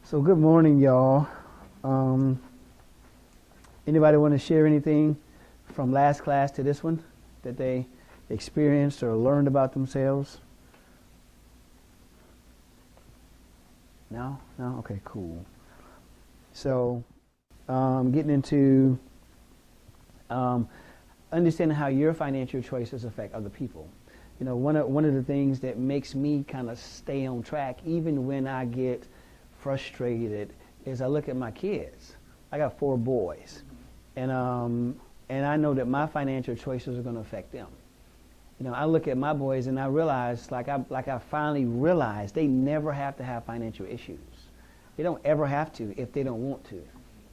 So good morning, y'all. Anybody want to share anything from last class to this one that they experienced or learned about themselves? No? No? Okay, cool. So getting into understanding how your financial choices affect other people. You know, one of the things that makes me kind of stay on track, even when I get frustrated, is I look at my kids. I got 4 boys, and I know that my financial choices are going to affect them. You know, I look at my boys and I realize, like I finally realized, they never have to have financial issues. They don't ever have to if they don't want to,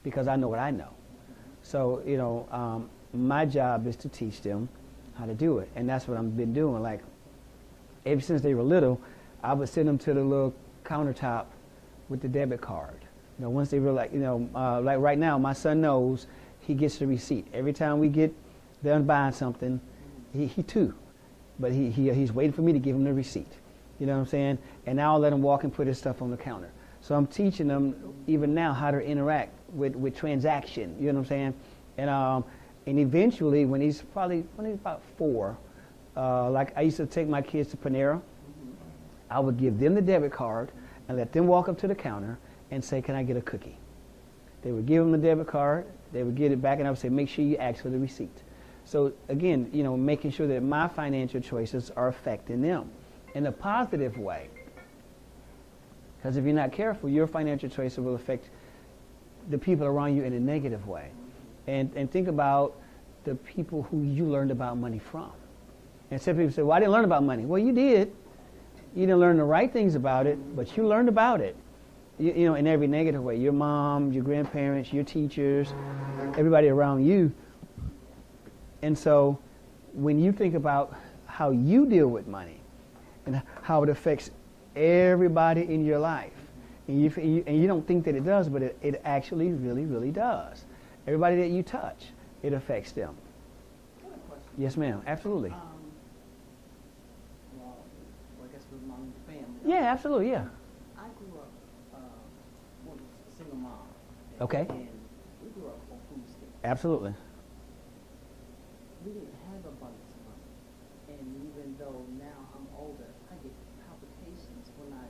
because I know what I know. So, you know, my job is to teach them how to do it, and that's what I've been doing. Like, ever since they were little, I would send them to the little countertop with the debit card. You know, once they realize, you know, like right now, my son knows he gets the receipt. Every time we get done buying something, he too, but he's waiting for me to give him the receipt. You know what I'm saying? And now I'll let him walk and put his stuff on the counter. So I'm teaching them even now how to interact with transaction. You know what I'm saying? And eventually, when he's about 4, like I used to take my kids to Panera, I would give them the debit card and let them walk up to the counter and say, "Can I get a cookie?" They would give them the debit card, they would get it back, and I would say, "Make sure you ask for the receipt." So again, you know, making sure that my financial choices are affecting them in a positive way. Because if you're not careful, your financial choices will affect the people around you in a negative way. And think about the people who you learned about money from. And some people say, "Well, I didn't learn about money." Well, you did. You didn't learn the right things about it, but you learned about it. You know, in every negative way. Your mom, your grandparents, your teachers, everybody around you. And so when you think about how you deal with money and how it affects everybody in your life, and you don't think that it does, but it actually really, really does. Everybody that you touch, it affects them. Yes, ma'am. Absolutely. Well, I guess with my family. Yeah, absolutely. Yeah. I grew up with a single mom. Okay. And we grew up on food stamps. Absolutely. We didn't have abundance of money. And even though now I'm older, I get palpitations when I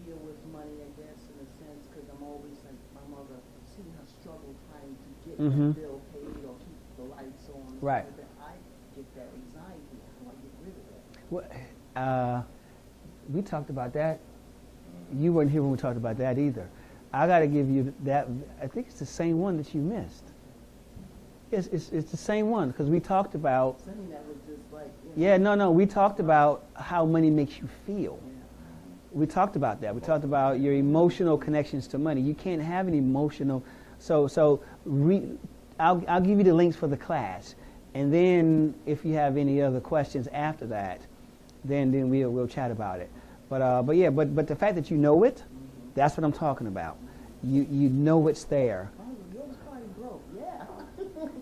deal with money, I guess, in a sense, because I'm always like my mother, seeing her struggle trying to get the bill paid or keep the lights on. Right. So that I get that anxiety. How do I get rid of that? Well, we talked about that. You weren't here when we talked about that either. I got to give you that. I think it's the same one that you missed. It's the same one, because we talked about. Something that was just like. Yeah, no. We talked about how money makes you feel. Yeah. We talked about that. We talked about your emotional connections to money. You can't have an emotional. I'll give you the links for the class, and then if you have any other questions after that, then we'll chat about it. But the fact that you know it, that's what I'm talking about. You know it's there. Yeah.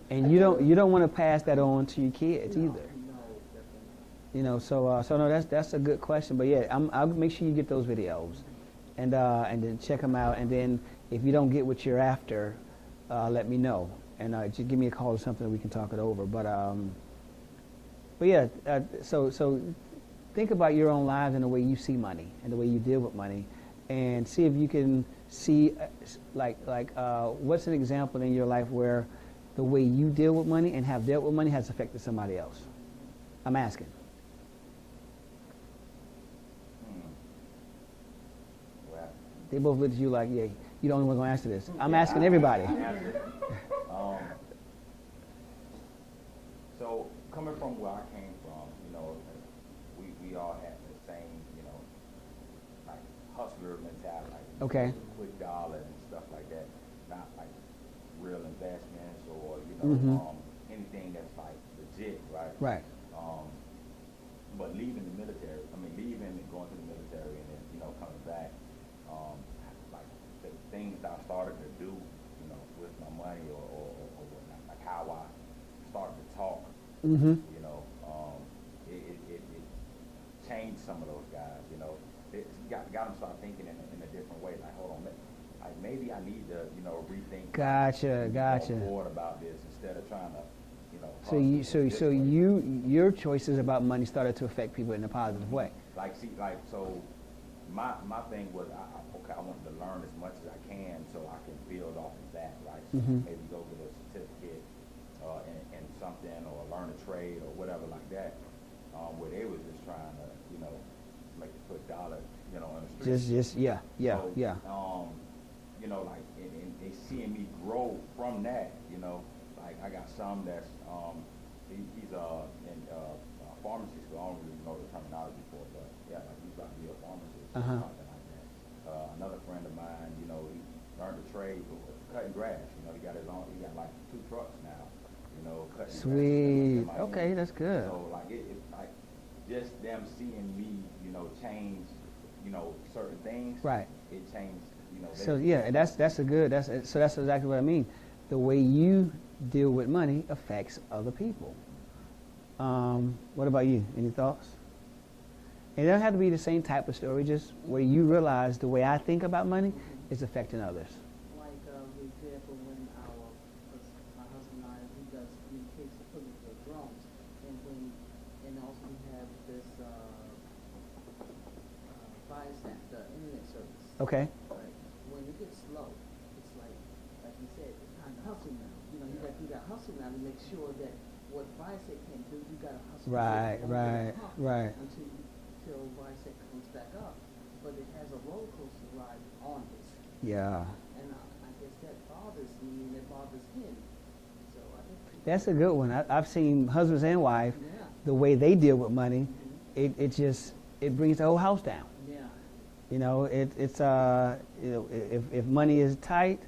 And you don't want to pass that on to your kids either. No, definitely. You know, so no, that's a good question. But yeah, I'll make sure you get those videos, and then check them out. And then if you don't get what you're after, let me know, and just give me a call or something. We can talk it over. But yeah, so think about your own lives and the way you see money and the way you deal with money, and see if you can see what's an example in your life where the way you deal with money and have dealt with money has affected somebody else. I'm asking. Well, They both looked at you like, yeah, you're the only one going to answer this. I'm asking everybody. So coming from where I came from, you know, we all had the same, you know, like hustler mentality, like Okay. quick dollar and stuff like that. Not like real investments or anything that's like legit, right? Right. But leaving and going to the military and then, you know, coming back, like the things that I started to do, you know, with my money or whatnot, like how I started to talk, you know, it changed some of those guys, you know. It got them start thinking in a different way, like, hold on, maybe I need to, you know, rethink. Gotcha, gotcha. Go forward about this instead of trying to, you know. So your choices about money started to affect people in a positive way. Like, see, like, so my thing was, okay, I wanted to learn as much as I can so I can build off of that, right? So maybe go get a certificate in something, or learn a trade or whatever like that, where they was just trying to, you know, make a quick dollar, you know, on the street. Yeah. So, you know, like, and they seeing me grow from that, you know, like I got some that's, he's in pharmacy school. I don't really know the terminology for it, but yeah, like he's about to be a pharmacist or something like that. Another friend of mine, you know, he learned a trade with cutting grass. You know, he got like 2 trucks now, you know, cutting Sweet. grass. Okay, that's good. So like it like just them seeing me, you know, change, you know, certain things. Right. It changed, you know. So yeah, that's exactly what I mean. The way you deal with money affects other people. What about you? Any thoughts? It doesn't have to be the same type of story, just where you realize the way I think about money is affecting others. Like, for example, when my husband and I, he does communication equipment for drones, and also we have this Viasat, the internet service. Okay. Right. When it gets slow, it's like you said, it's time to hustle now. You know, you got to hustle now to make sure that what Viasat can do, you got to hustle. Right. Until Viasat comes back up. But it has a roller coaster ride on this. Yeah. And I guess that bothers me, and it bothers him. So I think That's a good one. I've seen husbands and wife, yeah. the way they deal with money, it brings the whole house down. Yeah. You know, it's you know, if money is tight,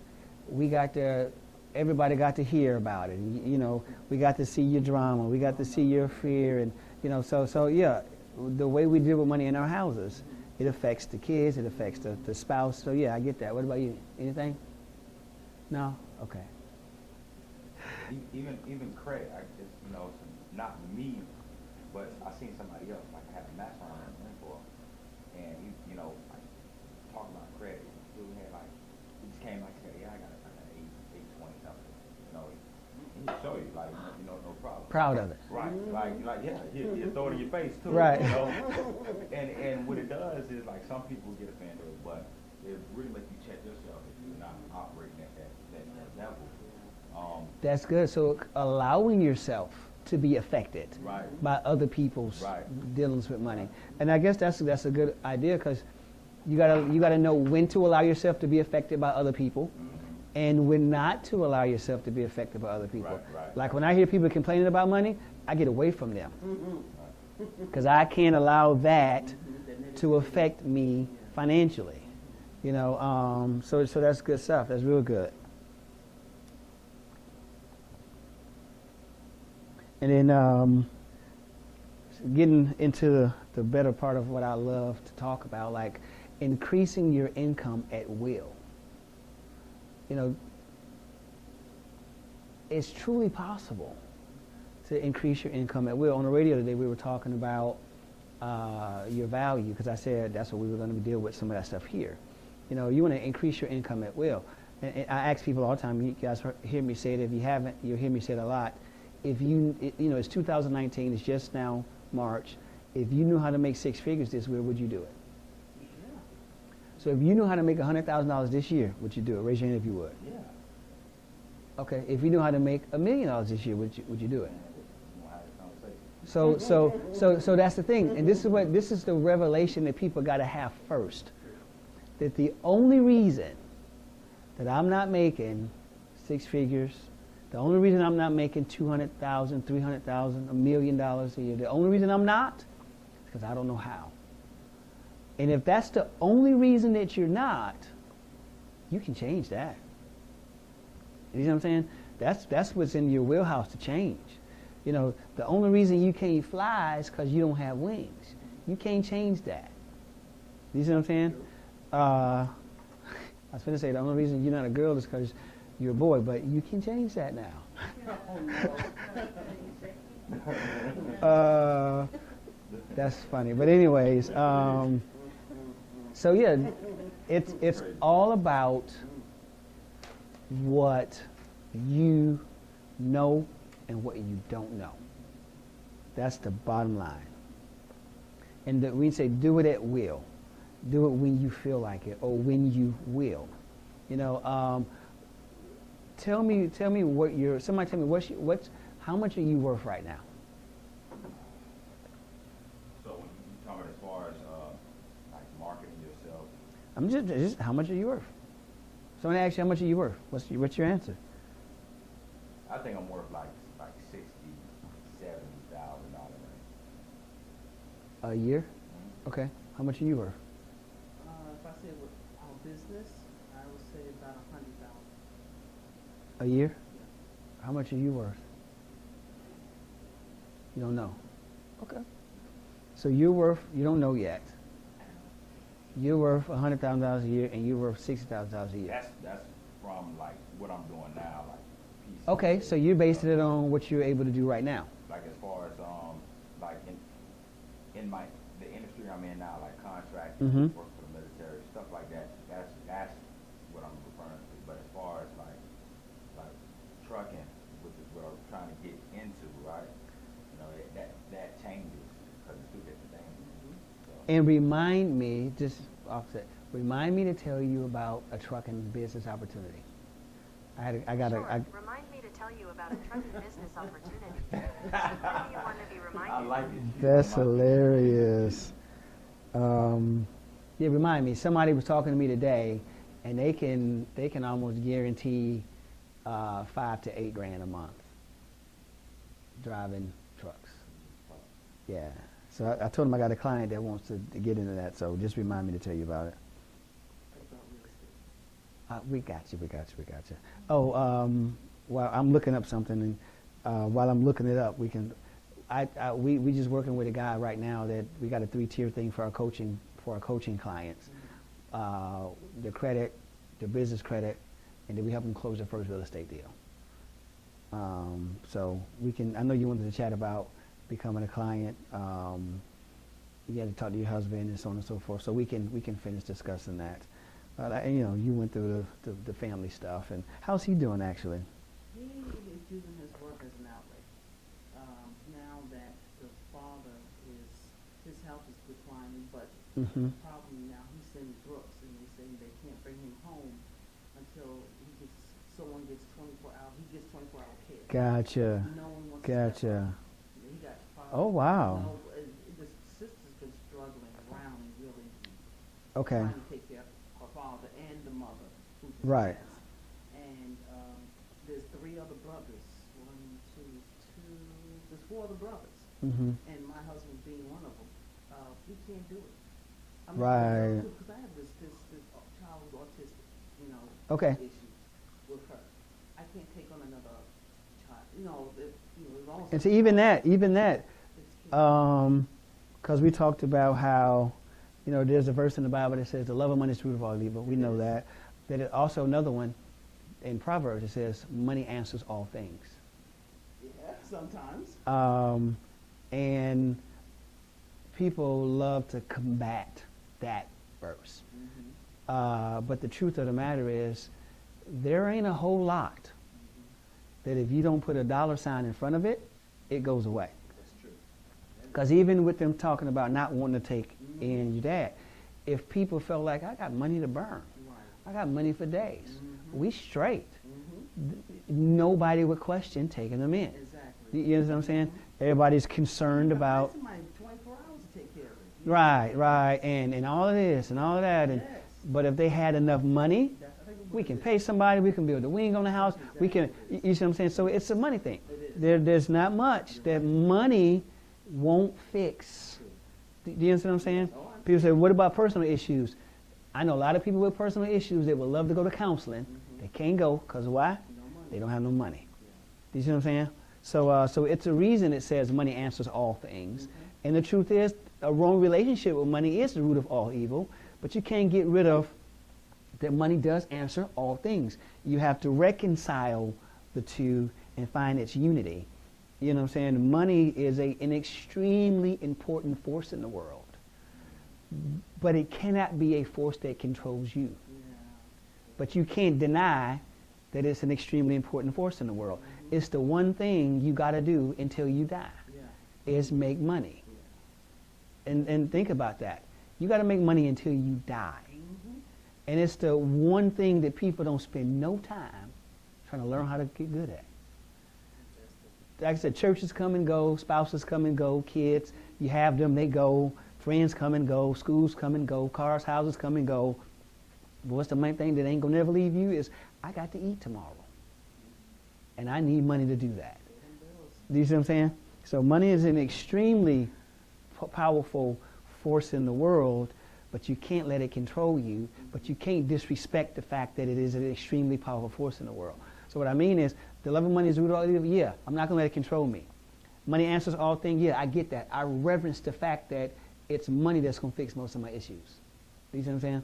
everybody got to hear about it. You know, we got to see your drama, we got to see your fear, and you know, so yeah, the way we deal with money in our houses, it affects the kids, it affects the spouse. So yeah, I get that. What about you? Anything? No? Okay. Even credit, I just, you know, not me, but I seen somebody else, like I had a mastermind for, and he, you know, like talking about credit, he just came like said, yeah, I got an 820 something, you know, he'll show you, like, you know, no problem. Proud of it. Right, like yeah, he'll throw it in your face too. Right. You know? and what it does is, like, some people get offended, but it really makes you check yourself if you're not operating at that level. That's good. So allowing yourself to be affected by other people's dealings with money, and I guess that's a good idea, because you gotta know when to allow yourself to be affected by other people, and when not to allow yourself to be affected by other people. Like when I hear people complaining about money, I get away from them, because I can't allow that to affect me financially. You know, so that's good stuff. That's real good. And then getting into the better part of what I love to talk about, like increasing your income at will. You know, it's truly possible to increase your income at will. On the radio today, we were talking about your value, because I said that's what we were going to deal with, some of that stuff here. You know, you want to increase your income at will. And I ask people all the time, you guys hear me say it. If you haven't, you'll hear me say it a lot. If you know, it's 2019, it's just now March. If you knew how to make 6 figures this year, would you do it? Yeah. So if you knew how to make $100,000 this year, would you do it? Raise your hand if you would. Yeah. Okay. If you knew how to make $1 million this year, would you do it? We'll have a conversation. So that's the thing, and this is the revelation that people got to have first. That the only reason that I'm not making 6 figures, the only reason I'm not making $200,000, $300,000, $1 million a year, the only reason I'm not is because I don't know how. And if that's the only reason that you're not, you can change that. You know what I'm saying? That's what's in your wheelhouse to change. You know, the only reason you can't fly is because you don't have wings. You can't change that. You see what I'm saying? I was going to say the only reason you're not a girl is because you're a boy, but you can change that now. That's funny. But anyways, so yeah, it's all about what you know and what you don't know. That's the bottom line. And we say do it at will. Do it when you feel like it or when you will. You know, tell me what somebody tell me how much are you worth right now? So when you talking as far as like marketing yourself, I'm just how much are you worth? Someone asks you how much are you worth? What's your answer? I think I'm worth like $60,000, $70,000 range. A year? Mm-hmm. Okay. How much are you worth? If I say with our business, I would say about 100,000. A year? Yeah. How much are you worth? You don't know. Okay. So you're worth, you don't know yet. You're worth $100,000 a year, and you're worth $60,000 a year. That's from like what I'm doing now, like PC. Okay, so you're basing it on what you're able to do right now. Like as far as like in the industry I'm in now, like contracting, Mhm. work for the military, stuff like that. That's what I'm referring to. But as far as like trucking, which is what I'm trying to get into, right? You know, that changes because it's two different things. So, And remind me, just offset, remind me to tell you about a trucking business opportunity. Remind me to tell you about a trucking business opportunity. When do you want to be reminded? I like it. That's hilarious. Yeah, remind me. Somebody was talking to me today, and they can almost guarantee $5 to $8 grand a month driving trucks. Yeah. So I told him I got a client that wants to get into that. So just remind me to tell you about it. We got you. Oh, well, I'm looking up something, and while I'm looking it up, we just working with a guy right now that we got a 3-tier thing for our coaching clients. The credit, the business credit, and then we help them close their first real estate deal. So we can. I know you wanted to chat about becoming a client. You had to talk to your husband and so on and so forth. So we can finish discussing that. You know, you went through the family stuff, and how's he doing actually? He is using his work as an outlet. Now that the father his health is declining, but Mm-hmm. the problem now he's in Brooks, and they're saying they can't bring him home until someone gets 24-hour. He gets 24-hour care. Gotcha. No one wants to step Gotcha. up. He got fired. Oh wow. No, the sister's been struggling around really Okay. trying to take care of her father and the mother who just Right. passed. And there's 3 other brothers. 1, 2, 2. There's 4 other brothers, Mm-hmm. and my husband being one of them. We can't do it. I mean, Right. because I have this child who's autistic, you know, Okay. issue with her. I can't take on another child. You know, as long as And so even that, it's kids. because we talked about how, you know, there's a verse in the Bible that says the love of money is the root of all evil. We know that. But it also another one in Proverbs it says money answers all things. Yeah, sometimes. And people love to combat that verse. Mm-hmm. But the truth of the matter is, there ain't a whole lot that if you don't put a dollar sign in front of it, it goes away. That's true. Because even with them talking about not wanting to take Mm-hmm. in your dad, if people felt like, I got money to burn, Right. I got money for days, Mhm. we straight. Mm-hmm. Nobody would question taking them in. Exactly. You understand what I'm saying? Everybody's concerned about, Somebody 24 hours to take care of it. right, and all of this and all of that. And, Yes. but if they had enough money, I think we what can it pay is. somebody, we can build a wing on the house, we can, you see what I'm saying? So it's a money thing. It is. There's not much that money won't fix. Do you understand what I'm saying? Oh, I People say, what about personal issues? I know a lot of people with personal issues that would love to go to counseling. Mhm. They can't go, because why? No money. They don't have no money. Yeah. Do you see what I'm saying? So it's a reason it says money answers all things. Mhm. And the truth is, a wrong relationship with money is the root of all evil. But you can't get rid of that money does answer all things. You have to reconcile the two and find its unity. You know what I'm saying? Money is an extremely important force in the world. But it cannot be a force that controls you. Yeah. But you can't deny that it's an extremely important force in the world. It's the one thing you got to do until you die, is make money. And think about that. You got to make money until you die. And it's the one thing that people don't spend no time trying to learn how to get good at. Like I said, churches come and go, spouses come and go, kids, you have them, they go, friends come and go, schools come and go, cars, houses come and go. But what's the main thing that ain't gonna never leave you is, I got to eat tomorrow. And I need money to do that. Do you see what I'm saying? So money is an extremely powerful force in the world, but you can't let it control you, but you can't disrespect the fact that it is an extremely powerful force in the world. So what I mean is, the love of money is the root of all evil. Yeah, I'm not going to let it control me. Money answers all things. Yeah, I get that. I reverence the fact that it's money that's going to fix most of my issues. You see what I'm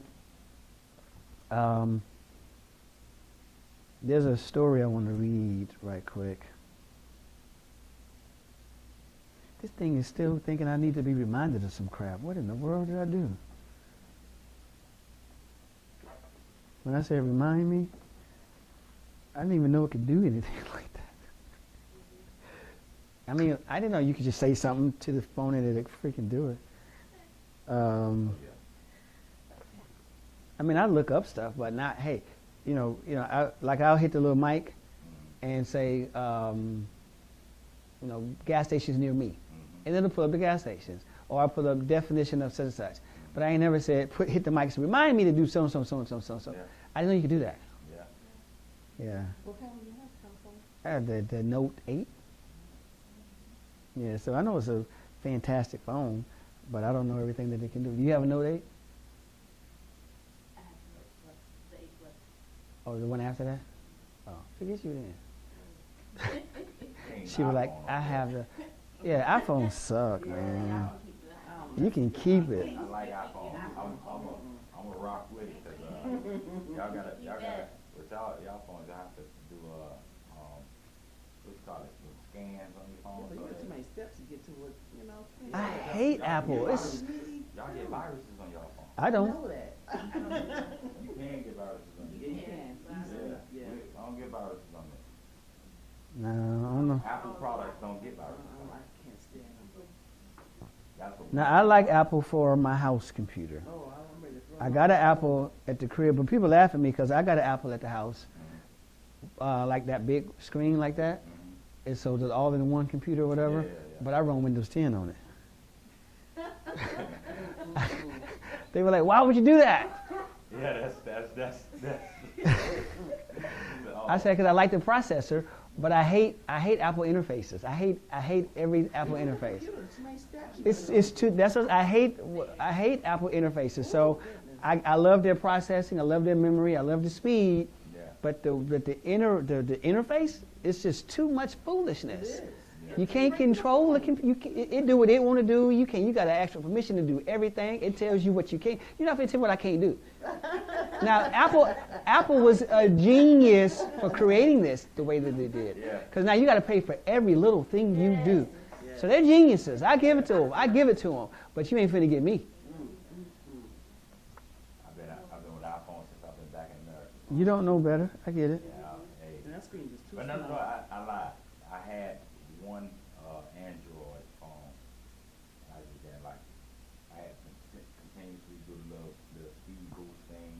saying? There's a story I want to read right quick. This thing is still thinking I need to be reminded of some crap. What in the world did I do? When I say remind me, I didn't even know it could do anything like that. I mean, I didn't know you could just say something to the phone and it'd freaking do it. I mean, I look up stuff, but not, hey, I'll hit the little mic and say, gas stations near me. And then it'll pull up the gas stations. Or I'll put up definition of such and such. But I ain't never said, hit the mic and say, remind me to do so and so and so and so and so and so. I didn't know you could do that. Yeah. What kind do you have, telephone? I have the Note 8. Yeah, so I know it's a fantastic phone, but I don't know everything that it can do. Do you have a Note 8? I have the 8 Plus. Oh, the one after that? Oh, forget you then. She was like, I have the... Yeah, iPhones suck, man. You can keep it. I like iPhone. I'm a rock with it because y'all gotta, with y'all phones, y'all have to do what you call it, scans on your phone. But you got too many steps to get to it, I hate Apple. Y'all get viruses on y'all phone. I don't. know that. You can get viruses on your phone. You can. Yeah. I don't get viruses on there. No, I don't know. Apple products don't get viruses. I can't stand them. Now, I like Apple for my house computer. Oh, I'm ready to throw I got an Apple at the crib, but people laugh at me because I got an Apple at the house, like that big screen like that. And so it's all in one computer or whatever, but I run Windows 10 on it. They were like, why would you do that? Yeah, that's I said, because I like the processor, but I hate Apple interfaces. I hate every Apple interface. It's too. That's what I hate Apple interfaces. So I love their processing. I love their memory. I love the speed. But the interface is just too much foolishness. You can't control it. It do what it want to do. You got to ask for permission to do everything. It tells you what you can't. You're not going to tell me what I can't do. Now, Apple was a genius for creating this the way that they did. Because now you got to pay for every little thing you do. So they're geniuses. I give it to them. But you ain't finna get me. I've been with iPhone since I've been back in America. You don't know better. I get it. And that screen is too But small. no, I lied. I had one Android phone. I just didn't like. I had continuously do the speed boost thing,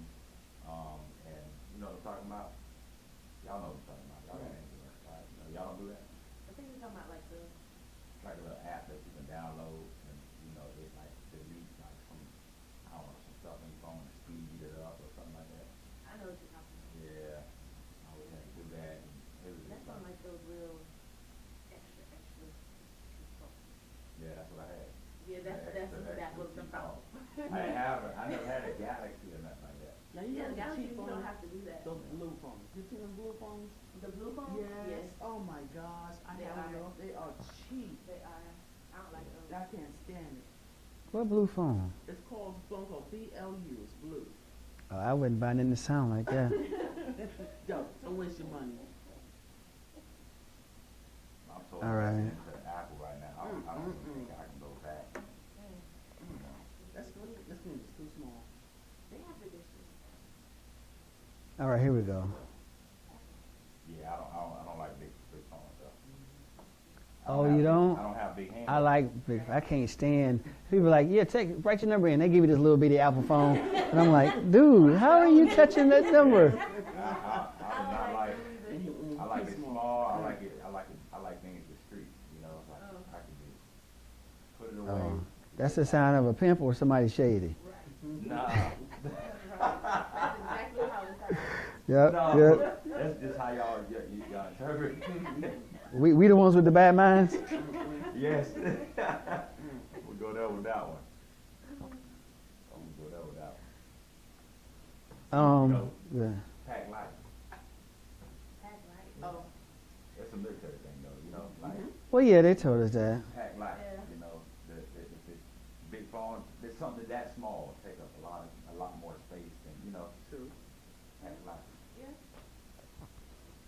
and you know what I'm talking about. Y'all know what I'm talking about. Y'all got Android, right? Y'all don't do that. I think you're talking about like the... Like a little app that you can download, and you know it like deletes like some, I don't know, some stuff on your phone and speed it up or something like that. I know what you're talking about. Yeah, I would have to do that. And it was That's just on like, like those real extra. yeah, that's what I had. Yeah, that was the problem. I never had a Galaxy or nothing like that. Now you Yeah, know the Galaxy, cheap you phones, don't have to do that. those blue phones. You seen them blue phones? The blue phones? Yes. Oh my gosh, I They have are. those. They are cheap. They are. I don't like those. I can't stand it. What blue phone? It's called phone called BLU. It's blue. Oh, I wouldn't buy nothing to sound like that. Don't waste your money. I'm so All right. into Apple right now. I don't even think I can go back. That screen is too small. They have the dishes. All right, here we go. Oh, you don't? I don't have big hands. I can't stand people like, yeah, write your number in. They give you this little bitty Apple phone, and I'm like, dude, how are you touching that number? I like it small. I like things discreet. You know, like I can just put it away. Oh, that's the sign of a pimp or somebody shady. Nah. That's exactly how it sounds. Yep, No, yep. that's just how y'all interpret. We the ones with the bad minds. Yes. We'll go there with that one. We'll go there with that one. Yeah. Pack light. Oh, That's a military thing, though. You know, like Well, yeah, they told us that. pack light. Yeah. You know, if it's big phone, there's something that small take up a lot more space than True. pack light.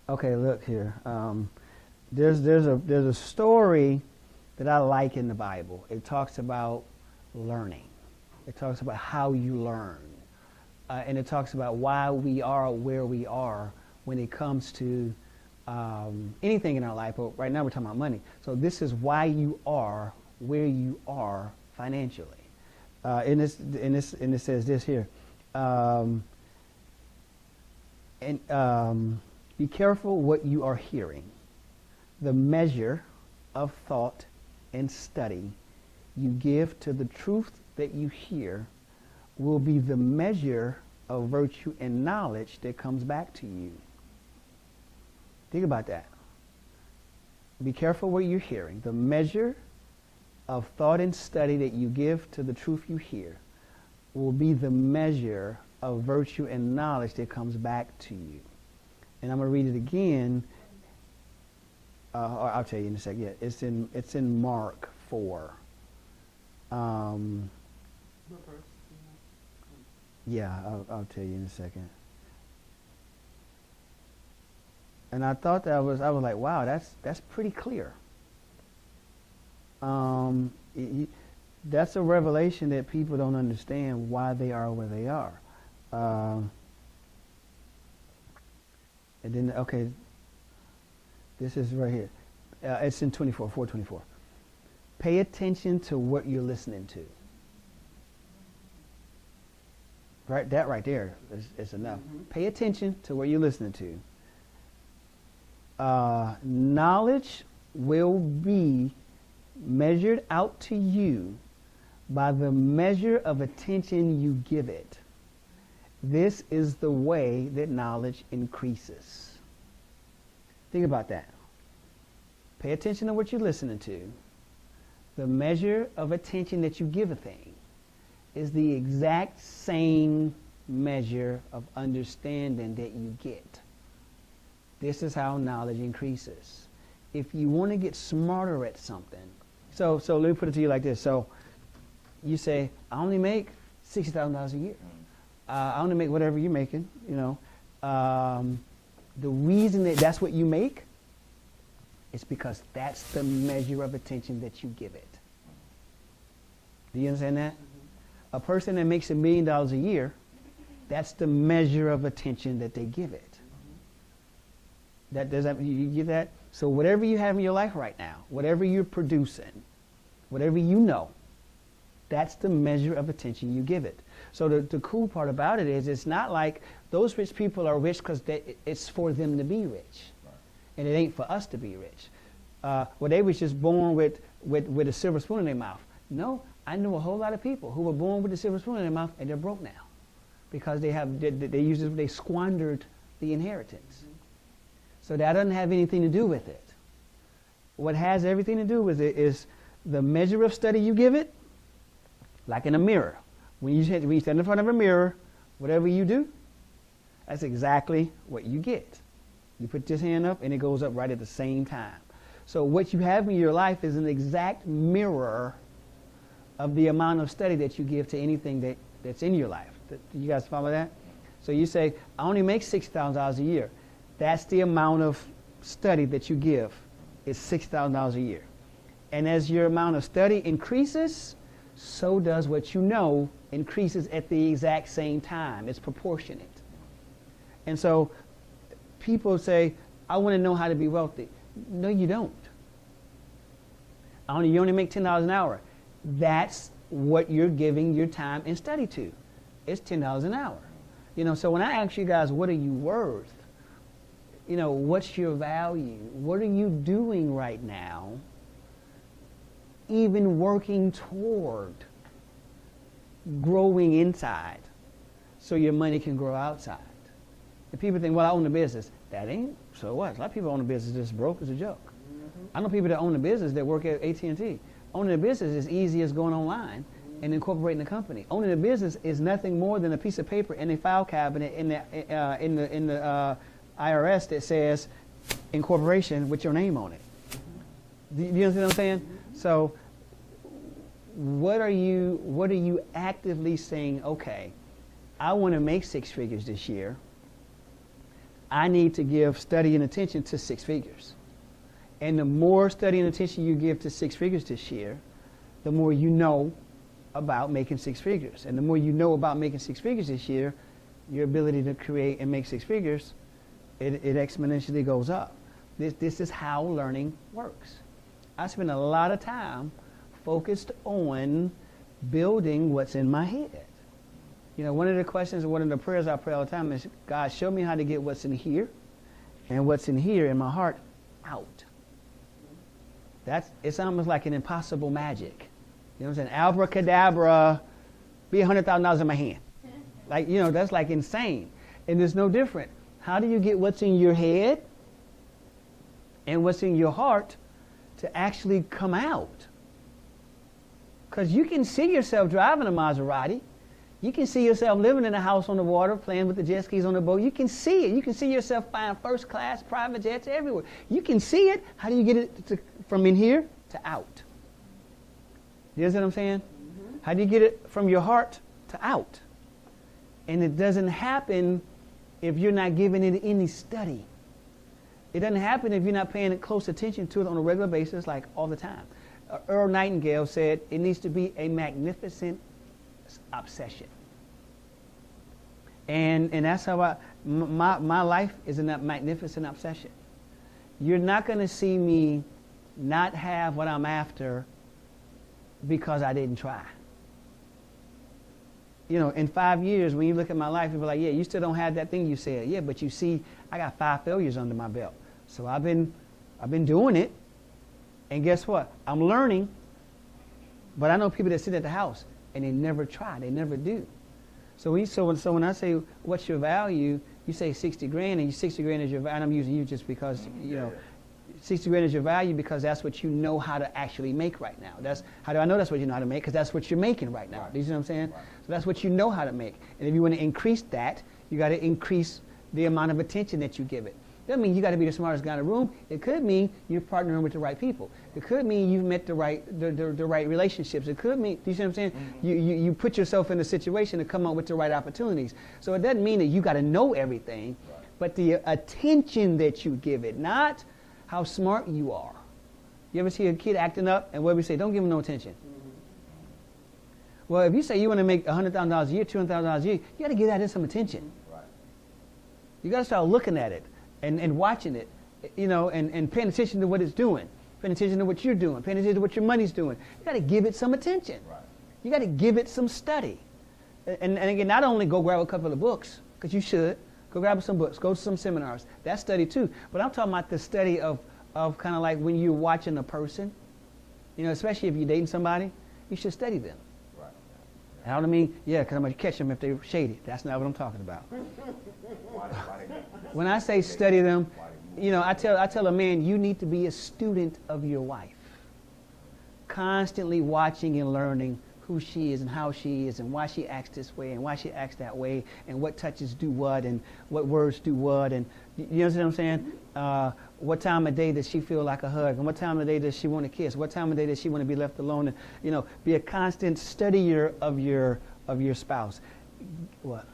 Okay, look here. There's a story that I like in the Bible. It talks about learning. It talks about how you learn, and it talks about why we are where we are when it comes to anything in our life. But right now we're talking about money. So this is why you are where you are financially. And it says this here. Be careful what you are hearing. The measure of thought and study you give to the truth that you hear will be the measure of virtue and knowledge that comes back to you. Think about that. Be careful what you're hearing. The measure of thought and study that you give to the truth you hear will be the measure of virtue and knowledge that comes back to you. And I'm going to read it again. Or I'll tell you in a second. Yeah, it's in Mark 4. What verse? Yeah, I'll tell you in a second. And I thought I was like, wow, that's pretty clear. That's a revelation that people don't understand why they are where they are. And then, okay, this is right here. It's in 424. Pay attention to what you're listening to. Right, that right there is enough. Mm-hmm. Pay attention to what you're listening to. Knowledge will be measured out to you by the measure of attention you give it. This is the way that knowledge increases. Think about that. Pay attention to what you're listening to. The measure of attention that you give a thing is the exact same measure of understanding that you get. This is how knowledge increases. If you want to get smarter at something, so let me put it to you like this. So you say, I only make $60,000 a year. I only make whatever you're making, you know. The reason that that's what you make is because that's the measure of attention that you give it. Do you understand that? A person that makes $1 million a year, that's the measure of attention that they give it. You get that? So whatever you have in your life right now, whatever you're producing, whatever you know, that's the measure of attention you give it. So the cool part about it is it's not like those rich people are rich because it's for them to be rich. Right. And it ain't for us to be rich. Well, they was just born with a silver spoon in their mouth. No, I know a whole lot of people who were born with a silver spoon in their mouth and they're broke now because they squandered the inheritance. Mm-hmm. So that doesn't have anything to do with it. What has everything to do with it is the measure of study you give it, like in a mirror. When you stand in front of a mirror, whatever you do, that's exactly what you get. You put this hand up and it goes up right at the same time. So what you have in your life is an exact mirror of the amount of study that you give to anything that's in your life. You guys follow that? So you say, I only make $6,000 a year. That's the amount of study that you give is $6,000 a year. And as your amount of study increases, so does what you know increases at the exact same time. It's proportionate. And so people say, I want to know how to be wealthy. No, you don't. You only make $10 an hour. That's what you're giving your time and study to. It's $10 an hour. So when I ask you guys, what are you worth? What's your value? What are you doing right now? Even working toward growing inside so your money can grow outside. And people think, well, I own a business. That ain't, so what? A lot of people own a business that's broke as a joke. I know people that own a business that work at AT&T. Owning a business is easy as going online and incorporating a company. Owning a business is nothing more than a piece of paper in a file cabinet in the IRS that says incorporation with your name on it. Do you understand what I'm saying? So what are you actively saying, okay, I want to make 6 figures this year. I need to give study and attention to 6 figures. And the more study and attention you give to 6 figures this year, the more you know about making 6 figures. And the more you know about making 6 figures this year, your ability to create and make 6 figures, it exponentially goes up. This is how learning works. I spend a lot of time focused on building what's in my head. One of the questions, one of the prayers I pray all the time is, God, show me how to get what's in here and what's in here in my heart out. It's almost like an impossible magic. You know what I'm saying? Abracadabra, be $100,000 in my hand. That's like insane. And it's no different. How do you get what's in your head and what's in your heart to actually come out? Because you can see yourself driving a Maserati. You can see yourself living in a house on the water, playing with the jet skis on the boat. You can see it. You can see yourself flying first class, private jets everywhere. You can see it. How do you get it from in here to out? You understand what I'm saying? Mm-hmm. How do you get it from your heart to out? And it doesn't happen if you're not giving it any study. It doesn't happen if you're not paying close attention to it on a regular basis, like all the time. Earl Nightingale said it needs to be a magnificent obsession. And that's how my life is a magnificent obsession. You're not going to see me not have what I'm after because I didn't try. In 5 years, when you look at my life, you'll be like, yeah, you still don't have that thing you said. Yeah, but you see, I got 5 failures under my belt. So I've been doing it. And guess what? I'm learning. But I know people that sit at the house and they never try. They never do. So when I say, what's your value? You say 60 grand, and 60 grand is your value. And I'm using you just because, 60 grand is your value because that's what you know how to actually make right now. How do I know that's what you know how to make? Because that's what you're making right now. Do you see what I'm saying? Right. So that's what you know how to make. And if you want to increase that, you got to increase the amount of attention that you give it. Doesn't mean you got to be the smartest guy in the room. It could mean you're partnering with the right people. It could mean you've met the right relationships. It could mean, do you see what I'm saying? Mm-hmm. You put yourself in a situation to come up with the right opportunities. So it doesn't mean that you got to know everything, but the attention that you give it, not how smart you are. You ever see a kid acting up, and what do we say? Don't give him no attention. Mm-hmm. Well, if you say you want to make $100,000 a year, $200,000 a year, you got to give that some attention. Right. You got to start looking at it. And watching it, and paying attention to what it's doing, paying attention to what you're doing, paying attention to what your money's doing. You got to give it some attention. Right. You got to give it some study. And again, not only go grab a couple of books, because you should. Go grab some books. Go to some seminars. That's study too. But I'm talking about the study of kind of like when you're watching a person, especially if you're dating somebody, you should study them. Right. I don't mean, because I'm going to catch them if they're shady. That's not what I'm talking about. When I say study them, I tell a man, you need to be a student of your wife. Constantly watching and learning who she is and how she is and why she acts this way and why she acts that way and what touches do what and what words do what. And you know what I'm saying? What time of day does she feel like a hug? And what time of day does she want to kiss? What time of day does she want to be left alone? And, be a constant studier of your spouse. What?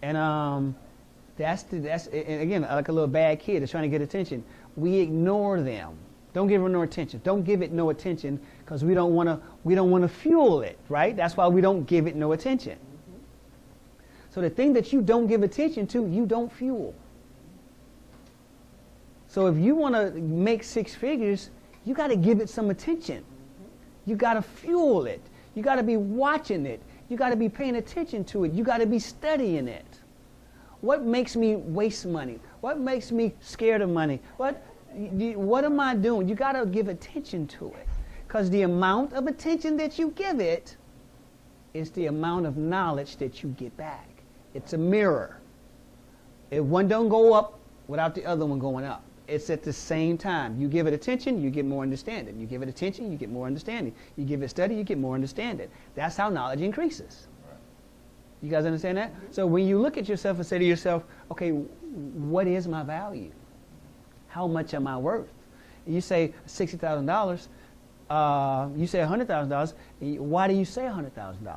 And that's and again, like a little bad kid that's trying to get attention. We ignore them. Don't give them no attention. Don't give it no attention because we don't want to fuel it, right? That's why we don't give it no attention. Mm-hmm. So the thing that you don't give attention to, you don't fuel. So if you want to make 6 figures, you got to give it some attention. You got to fuel it. You got to be watching it. You got to be paying attention to it. You got to be studying it. What makes me waste money? What makes me scared of money? What am I doing? You got to give attention to it. Because the amount of attention that you give it is the amount of knowledge that you get back. It's a mirror. If one don't go up without the other one going up. It's at the same time. You give it attention, you get more understanding. You give it attention, you get more understanding. You give it study, you get more understanding. That's how knowledge increases. Right. You guys understand that? So when you look at yourself and say to yourself, okay, what is my value? How much am I worth? And you say $60,000. You say $100,000. Why do you say $100,000? Well, if I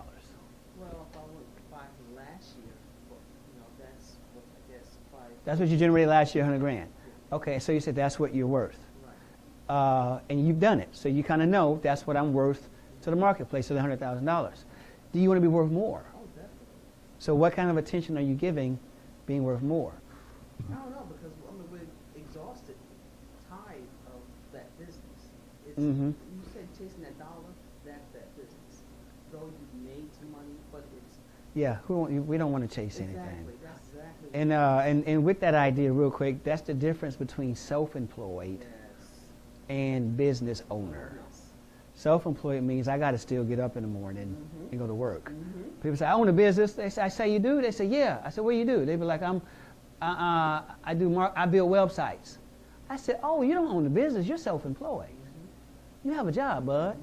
went by from last year, that's what I guess probably. That's what you generated last year, 100 grand. Okay, so you said that's what you're worth. Right. And you've done it. So you kind of know that's what I'm worth to the marketplace, to the $100,000. Do you want to be worth more? Oh, definitely. So what kind of attention are you giving being worth more? I don't know, because we're exhausted, tired of that business. It's, You said chasing that dollar, that's that business. Though you've made some money, but it's... Yeah, we don't want to chase anything. Exactly, that's exactly. And with that idea, real quick, that's the difference between self-employed Yes. and business owner. Yes. Self-employed means I got to still get up in the morning and go to work. Mm-hmm. People say, I own a business. They say, I say, you do? They say, yeah. I said, what do you do? They be like, I build websites. I said, oh, you don't own a business. You're self-employed. You have a job, bud.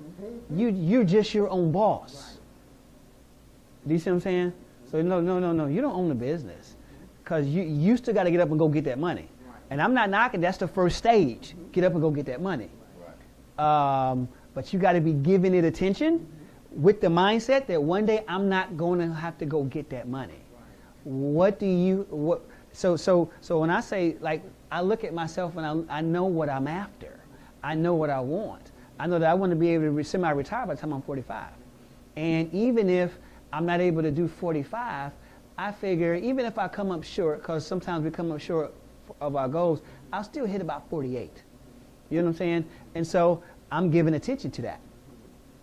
You're just your own boss. Right. Do you see what I'm saying? So no. You don't own the business. Because you still got to get up and go get that money. Right. And I'm not knocking. That's the first stage. Get up and go get that money. Right. But you got to be giving it attention with the mindset that one day I'm not going to have to go get that money. Right. So when I say, like, I look at myself and I know what I'm after. I know what I want. I know that I want to be able to semi-retire by the time I'm 45. And even if I'm not able to do 45, I figure even if I come up short, because sometimes we come up short of our goals, I'll still hit about 48. You know what I'm saying? And so I'm giving attention to that.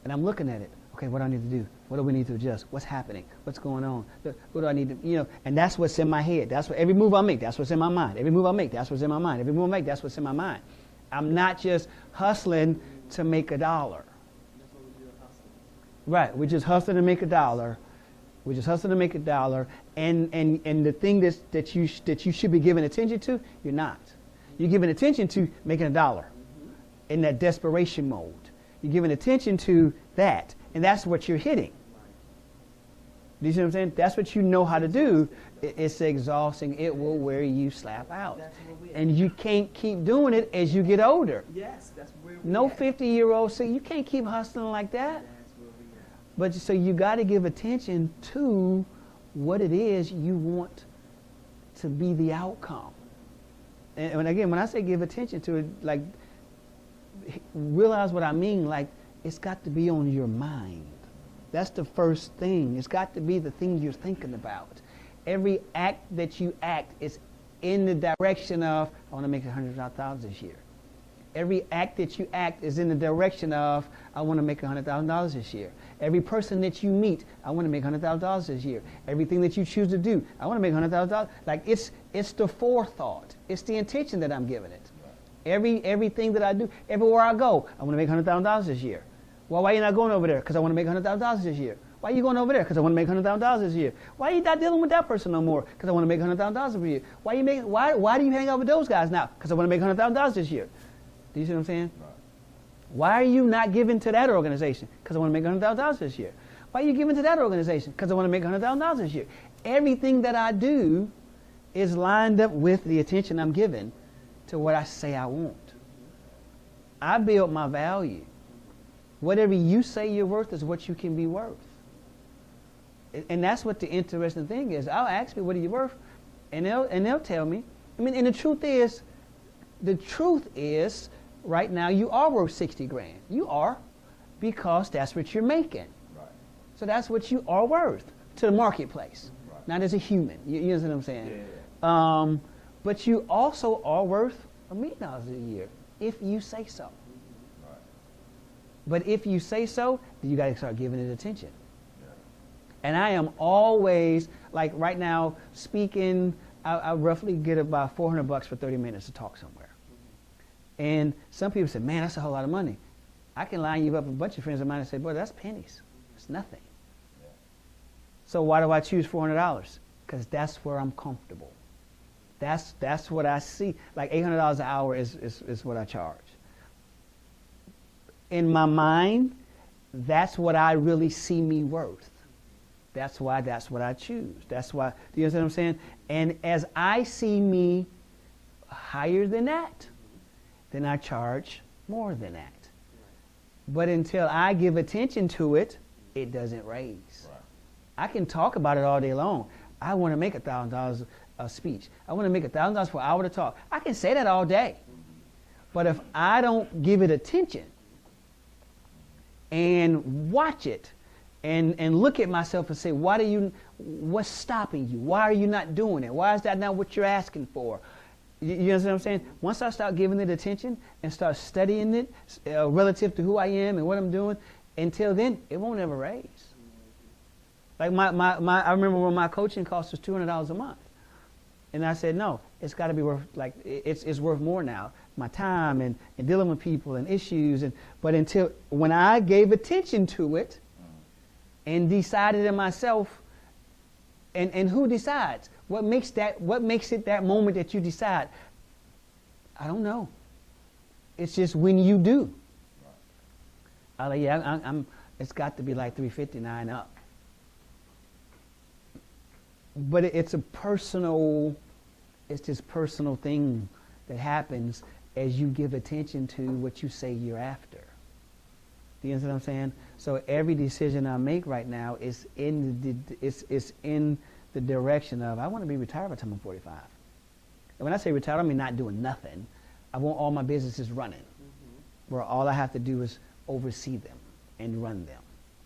And I'm looking at it. Okay, what do I need to do? What do we need to adjust? What's happening? What's going on? What do I need to, and that's what's in my head. That's what every move I make, that's what's in my mind. Every move I make, that's what's in my mind. Every move I make, that's what's in my mind. I'm not just hustling to make $1. That's what we do at hustling. Right, we're just hustling to make $1. We're just hustling to make $1. And the thing that you should be giving attention to, you're not. You're giving attention to making $1 in that desperation mode. You're giving attention to that, and that's what you're hitting. Do you see what I'm saying? That's what you know how to do. It's exhausting. It will wear you slap out. That's where we at. And you can't keep doing it as you get older. Yes, that's where we No at. 50-year-old say you can't keep hustling like that. That's where we at. But so you got to give attention to what it is you want to be the outcome. And again, when I say give attention to it, like, realize what I mean. Like, it's got to be on your mind. That's the first thing. It's got to be the thing you're thinking about. Every act that you act is in the direction of, I want to make $100,000 this year. Every act that you act is in the direction of, I want to make $100,000 this year. Every person that you meet, I want to make $100,000 this year. Everything that you choose to do, I want to make $100,000. Like, it's the forethought. It's the intention that I'm giving it. Everything that I do, everywhere I go, I want to make $100,000 this year. Well, why are you not going over there? Because I want to make $100,000 this year. Why are you going over there? Because I want to make $100,000 this year. Why are you not dealing with that person no more? Because I want to make $100,000 per year. Why do you hang out with those guys now? Because I want to make $100,000 this year. Do you see what I'm saying? Right. Why are you not giving to that organization? Because I want to make $100,000 this year. Why are you giving to that organization? Because I want to make $100,000 this year. Everything that I do is lined up with the attention I'm giving to what I say I want. I build my value. Whatever you say you're worth is what you can be worth. And that's what the interesting thing is. I'll ask people, what are you worth? And they'll tell me. I mean, and the truth is, right now you are worth 60 grand. You are, because that's what you're making. Right. So that's what you are worth to the marketplace, Right. not as a human. You understand what I'm saying? Yeah. But you also are worth $1 million a year if you say so. Right. But if you say so, then you got to start giving it attention. Yeah. And I am always, like right now, speaking, I roughly get about $400 for 30 minutes to talk somewhere. And some people say, man, that's a whole lot of money. I can line you up with a bunch of friends of mine and say, boy, that's pennies. It's nothing. Yeah. So why do I choose $400? Because that's where I'm comfortable. That's what I see. Like $800 an hour is what I charge. In my mind, that's what I really see me worth. That's why that's what I choose. That's why, do you understand what I'm saying? And as I see me higher than that, then I charge more than that. But until I give attention to it, it doesn't raise. Right. I can talk about it all day long. I want to make $1,000 a speech. I want to make $1,000 for an hour to talk. I can say that all day. But if I don't give it attention and watch it and look at myself and say, what's stopping you? Why are you not doing it? Why is that not what you're asking for? You understand what I'm saying? Once I start giving it attention and start studying it relative to who I am and what I'm doing, until then, it won't ever raise. Like I remember when my coaching cost was $200 a month. And I said, no, it's got to be worth, like, it's worth more now. My time and dealing with people and issues. But until, when I gave attention to it and decided in myself, and who decides? What makes it that moment that you decide? I don't know. It's just when you do. I like, yeah, it's got to be like 359 up. But it's this personal thing that happens as you give attention to what you say you're after. Do you understand what I'm saying? So every decision I make right now is in the direction of, I want to be retired by the time I'm 45. And when I say retired, I mean not doing nothing. I want all my businesses running, where all I have to do is oversee them and run them.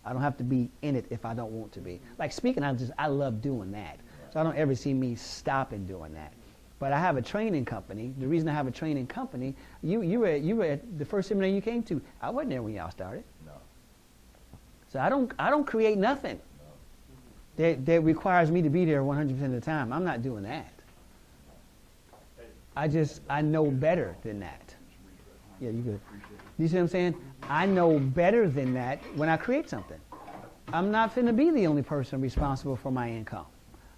I don't have to be in it if I don't want to be. Like speaking, I love doing that. So I don't ever see me stopping doing that. But I have a training company. The reason I have a training company, you were at the first seminar you came to. I wasn't there when y'all started. No. So I don't create nothing that requires me to be there 100% of the time. I'm not doing that. I know better than that. Yeah, you good. You see what I'm saying? I know better than that when I create something. I'm not finna be the only person responsible for my income.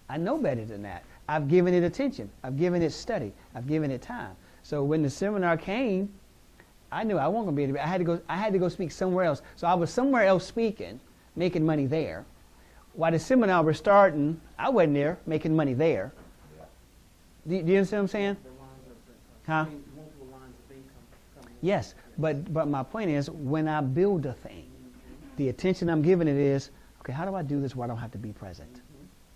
I know better than that. I've given it attention. I've given it study. I've given it time. So when the seminar came, I knew I wasn't gonna be able to. I had to go speak somewhere else. So I was somewhere else speaking, making money there. While the seminar was starting, I wasn't there making money there. Do you understand what I'm saying? Huh? Yes, but my point is, when I build a thing, the attention I'm giving it is, okay, how do I do this where I don't have to be present?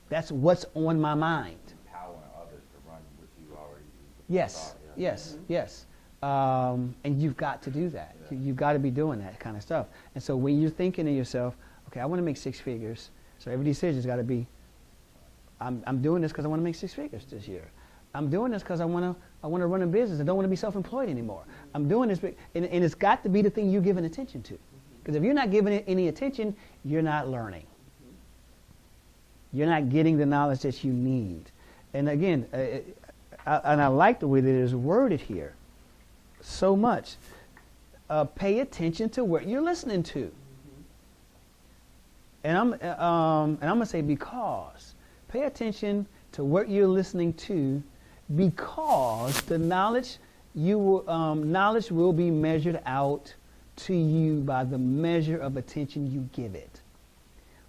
That's what's on my mind. Empowering others to run what you already do. Yes, yes. And you've got to do that. Yeah. You've got to be doing that kind of stuff. And so when you're thinking to yourself, okay, I want to make 6 figures, so every decision's got to be, I'm doing this because I want to make 6 figures this year. I'm doing this because I want to run a business. I don't want to be self-employed anymore. I'm doing this, and it's got to be the thing you're giving attention to. Because if you're not giving it any attention, you're not learning. You're not getting the knowledge that you need. And again, I like the way that it is worded here so much. Pay attention to what you're listening to. And I'm going to say because. Pay attention to what you're listening to, because the knowledge knowledge will be measured out to you by the measure of attention you give it.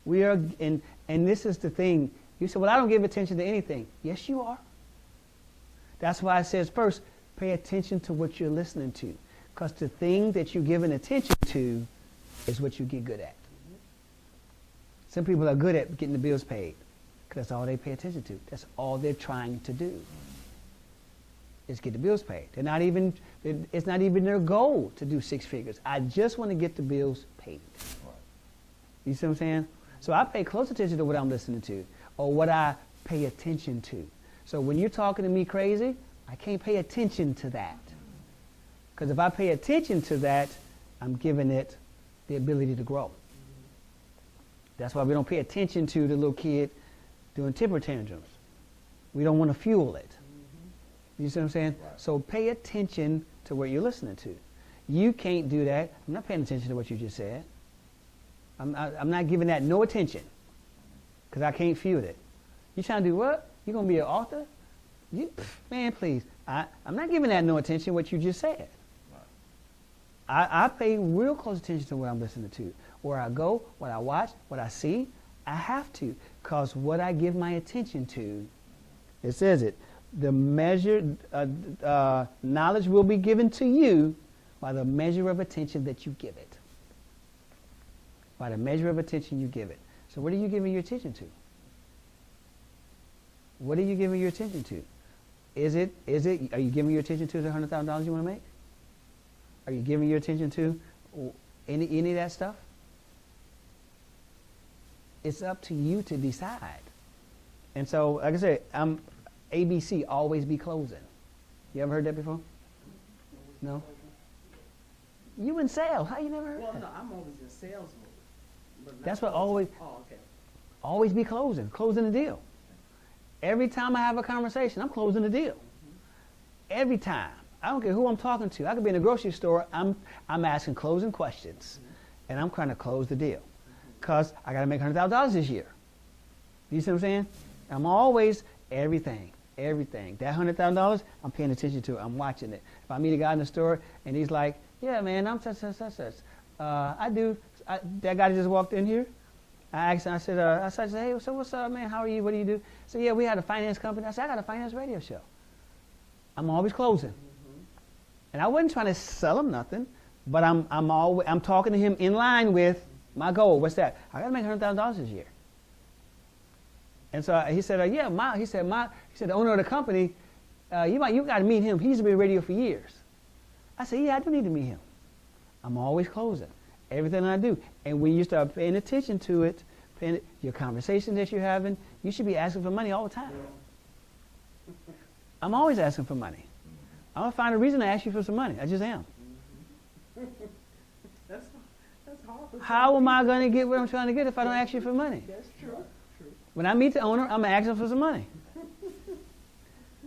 We are, and this is the thing. You say, well, I don't give attention to anything. Yes, you are. That's why it says first, pay attention to what you're listening to, because the thing that you're giving attention to is what you get good at. Some people are good at getting the bills paid, because that's all they pay attention to. That's all they're trying to do, is get the bills paid. It's not even their goal to do 6 figures. I just want to get the bills paid. Right. You see what I'm saying? So I pay close attention to what I'm listening to, or what I pay attention to. So when you're talking to me crazy, I can't pay attention to that. Because if I pay attention to that, I'm giving it the ability to grow. That's why we don't pay attention to the little kid doing temper tantrums. We don't want to fuel it. You see what I'm saying? Right. So pay attention to what you're listening to. You can't do that. I'm not paying attention to what you just said. I'm not giving that no attention because I can't fuel it. You trying to do what? You going to be an author? Man, please. I'm not giving that no attention what you just said. I pay real close attention to what I'm listening to. Where I go, what I watch, what I see, I have to. Because what I give my attention to, it says it, the measure, knowledge will be given to you by the measure of attention that you give it. By the measure of attention you give it. So what are you giving your attention to? What are you giving your attention to? Are you giving your attention to the $100,000 you want to make? Are you giving your attention to any of that stuff? It's up to you to decide. And so, like I said, ABC, always be closing. You ever heard that before? No? You in sales. How you never heard Well, that? no, I'm always in sales mode. But not That's what closing. always, Oh, okay. always be closing the deal. Every time I have a conversation, I'm closing the deal. Every time. I don't care who I'm talking to. I could be in a grocery store. I'm asking closing questions, and I'm trying to close the deal, because I got to make $100,000 this year. You see what I'm saying? I'm always everything. That $100,000, I'm paying attention to it. I'm watching it. If I meet a guy in the store and he's like, "Yeah, man, I'm such. That guy just walked in here. I asked him. I said, "Hey, so what's up, man? How are you? What do you do?" So yeah, we had a finance company. I said, "I got a finance radio show." I'm always closing. And I wasn't trying to sell him nothing, but I'm talking to him in line with my goal. What's that? I got to make $100,000 this year. And so he said, he said the owner of the company, you got to meet him. He used to be in radio for years. I said, yeah, I do need to meet him. I'm always closing everything I do. And when you start paying attention to it, your conversation that you're having, you should be asking for money all the time. I'm always asking for money. I'm going to find a reason to ask you for some money. I just am. That's hard for How am I going to get what I'm trying to get if I don't ask you for money? That's true. When I meet the owner, I'm going to ask him for some money.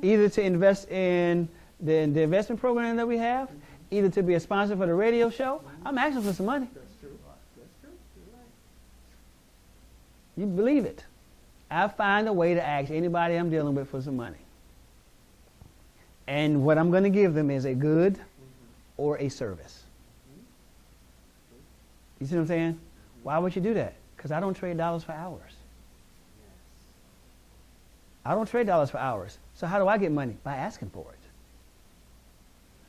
Either to invest in the investment program that we have, either to be a sponsor for the radio show, I'm asking for some money. That's true. That's true. You're right. You believe it. I find a way to ask anybody I'm dealing with for some money. And what I'm going to give them is a good or a service. You see what I'm saying? Why would you do that? Because I don't trade dollars for hours. I don't trade dollars for hours. So how do I get money? By asking for it.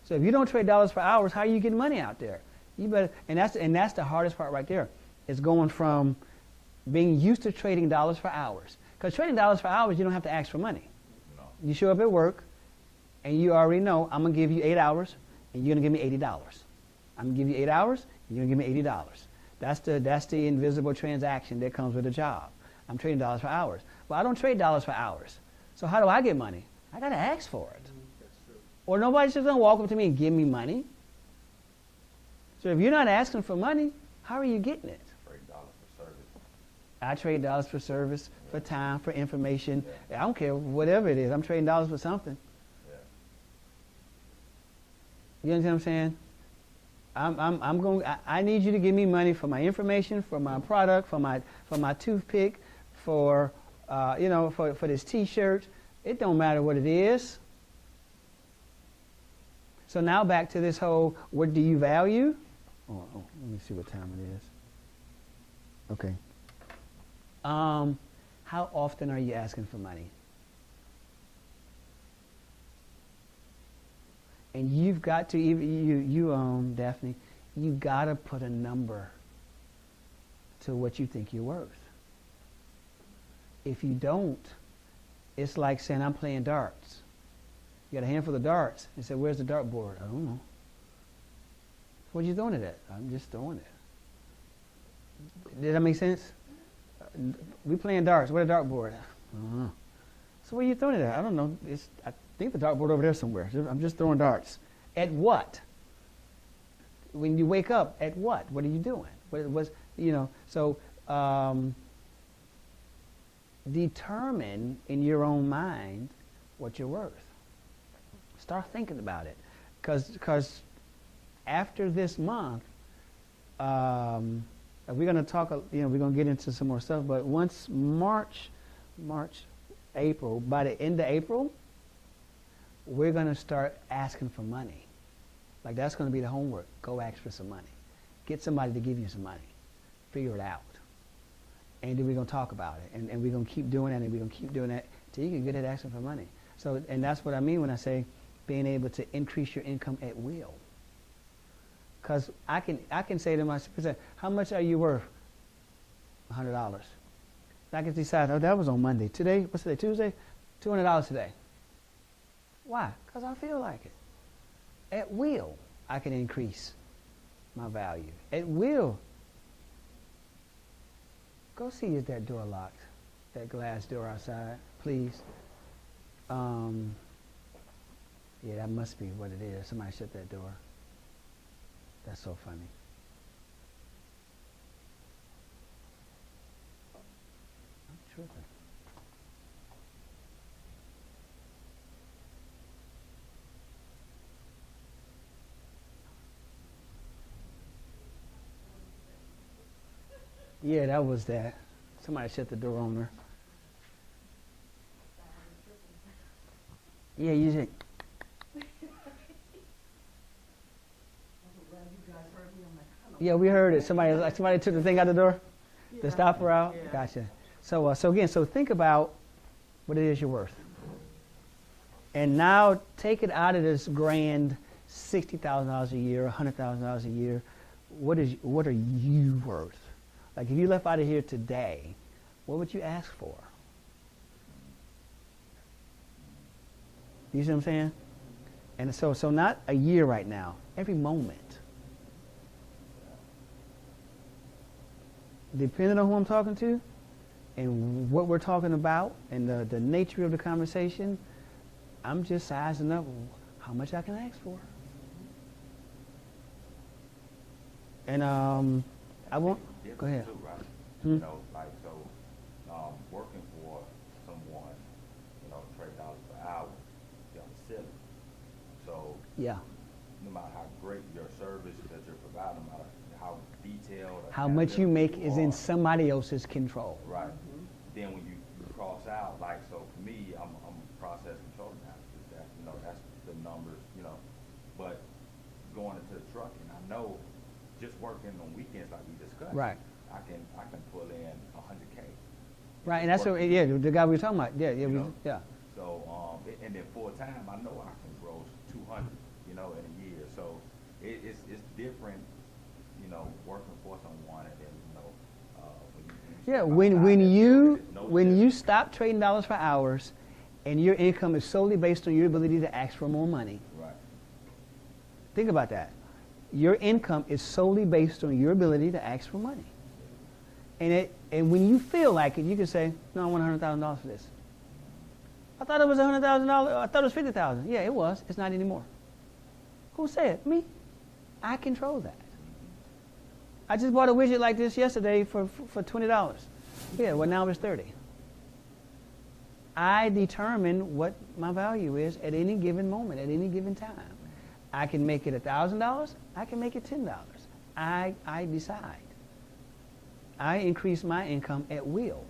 So if you don't trade dollars for hours, how are you getting money out there? You better, and that's the hardest part right there. It's going from being used to trading dollars for hours. Because trading dollars for hours, you don't have to ask for money. No. You show up at work, and you already know I'm going to give you 8 hours, and you're going to give me $80. I'm going to give you 8 hours, and you're going to give me $80. That's the invisible transaction that comes with a job. I'm trading dollars for hours. Well, I don't trade dollars for hours. So how do I get money? I got to ask for it. That's true. Or nobody's just going to walk up to me and give me money. So if you're not asking for money, how are you getting it? Trade dollars for service. I trade dollars for service, for time, for information. I don't care whatever it is. I'm trading dollars for something. Yeah. You understand what I'm saying? I need you to give me money for my information, for my product, for my toothpick, for this T-shirt. It don't matter what it is. So now back to this whole, what do you value? Oh, let me see what time it is. Okay. How often are you asking for money? And you've got to, Daphne, you've got to put a number to what you think you're worth. If you don't, it's like saying, I'm playing darts. You got a handful of darts. You say, where's the dartboard? I don't know. What are you throwing it at? I'm just throwing it. Did that make sense? We playing darts. Where's the dartboard? I don't know. So where are you throwing it at? I don't know. I think the dartboard over there somewhere. I'm just throwing darts. At what? when you wake up, at what? What are you doing? What was, so determine in your own mind what you're worth. Start thinking about it. Because after this month, we're going to talk, we're going to get into some more stuff, but once March, April, by the end of April, we're going to start asking for money. Like, that's going to be the homework. Go ask for some money. Get somebody to give you some money. Figure it out. And then we're going to talk about it. And we're going to keep doing that, and we're going to keep doing that until you can get at asking for money. So, and that's what I mean when I say being able to increase your income at will. Because I can say to myself, how much are you worth? $100. I can decide, oh, that was on Monday. Today, what's today, Tuesday? $200 today. Why? Because I feel like it. At will, I can increase my value. At will. Go see if that door locked, that glass door outside, please. Yeah, that must be what it is. Somebody shut that door. That's so funny. I'm tripping. Yeah, that was that. Somebody shut the door on her. Yeah, you said. Yeah, we heard it. Somebody took the thing out the door to stop her out. Yeah. Gotcha. So again, think about what it is you're worth, and now take it out of this grand $60,000 a year, $100,000 a year. What are you worth? Like, if you left out of here today, what would you ask for? You see what I'm saying? And so not a year right now, every moment. Depending on who I'm talking to and what we're talking about and the nature of the conversation, I'm just sizing up how much I can ask for. And I won't. Go ahead. Too, right? Hmm? Working for someone, $30 per hour, you're silly. So Yeah. no matter how great your service that you're providing, no matter how detailed, How much you make is in somebody else's control. Right. Mm-hmm. Then when you cross out, so for me, I'm process control analysis. That's the numbers, But going into the trucking, I know just working on weekends like we discussed. Right. I can pull in $100K. Right, and that's the guy we were talking about. Yeah. So and then full time, I know I can gross 200, in a year. So it's different, working for someone and then when you stop trading dollars for hours, and your income is solely based on your ability to ask for more money. Right. Think about that. Your income is solely based on your ability to ask for money. And when you feel like it, you can say, no, I want $100,000 for this. I thought it was $100,000. I thought it was $50,000. Yeah, it was. It's not anymore. Who said? Me. I control that. I just bought a widget like this yesterday for $20. Yeah, well, now it's $30. I determine what my value is at any given moment, at any given time. I can make it $1,000. I can make it $10. I decide. I increase my income at will